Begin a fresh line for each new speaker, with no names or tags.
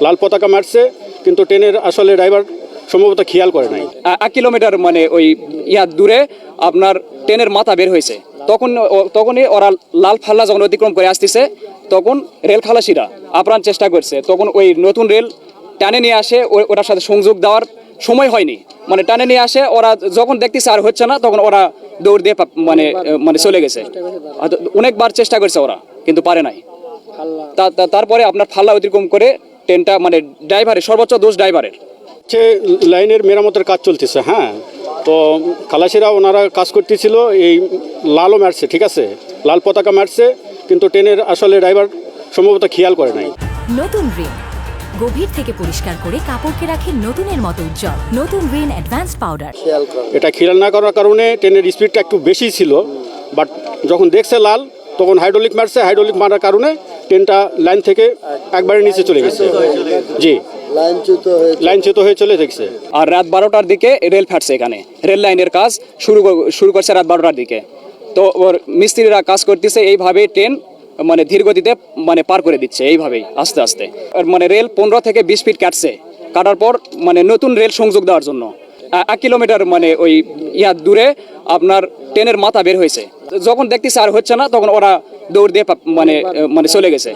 লাল পতাকা মারছে, কিন্তু ট্রেনের আসলে ড্রাইভার সম্ভবত খেয়াল করে নাই।
1 কিলোমিটার মানে ওই দূরে আপনার ট্রেনের মাথা বের হয়েছে, তখনই ওরা লাল ফাল্লা যখন অতিক্রম করে আসতেছে, তখন রেল খালাসিরা আপ্রাণ চেষ্টা করছে, তখন ওই নতুন রেল টানে নিয়ে আসে, ওটার সাথে সংযোগ দেওয়ার সময় হয়নি, মানে টানে নিয়ে আসে। ওরা যখন দেখতেছে আর হচ্ছে না, তখন ওরা দৌড় দিয়ে মানে চলে গেছে। অনেকবার চেষ্টা করছে ওরা, কিন্তু পারে নাই। তারপরে আপনার ফাল্লা অতিক্রম করে ট্রেনটা মানে ড্রাইভারের সর্বোচ্চ দোষ ড্রাইভারের।
হচ্ছে লাইনের মেরামতের কাজ চলতেছে, হ্যাঁ, তো খালাসিরা ওনারা কাজ করতেছিল, এই লালও মারছে, ঠিক আছে, লাল পতাকা মারছে, কিন্তু ট্রেনের আসলে ড্রাইভার সম্ভবত খেয়াল করে নাই।
নতুন রিন গভীর থেকে পরিষ্কার করে কাপড়কে রাখে নতুনের মতো উজ্জ্বল। নতুন রিন অ্যাডভান্সড পাউডার।
এটা খেয়াল না করার কারণে ট্রেনের স্পিডটা একটু বেশি ছিল, বাট যখন দেখছে লাল, তখন হাইড্রোলিক মারছে, হাইড্রোলিক মারার কারণে ট্রেনটা লাইন থেকে একবারে নিচে চলে গেছে। জি, লাইনচ্যুত হয়ে চলে গেছে।
আর রাত 12টার দিকে রেল ফাটছে, এখানে রেল লাইনের কাজ শুরু করছে রাত 12টার দিকে। তো ওর মিস্ত্রিরা কাজ করতেছে, এইভাবে ট্রেন মানে ধীর গতিতে মানে পার করে দিচ্ছে, এইভাবেই আস্তে আস্তে। আর মানে রেল 15 থেকে 20 ফিট কাটছে, কাটার পর মানে নতুন রেল সংযোগ দেওয়ার জন্য 1 কিলোমিটার মানে ওই দূরে আপনার ট্রেনের মাথা বের হয়েছে, যখন দেখতেছে আর হচ্ছে না, তখন ওরা দৌড় দিয়ে মানে চলে গেছে।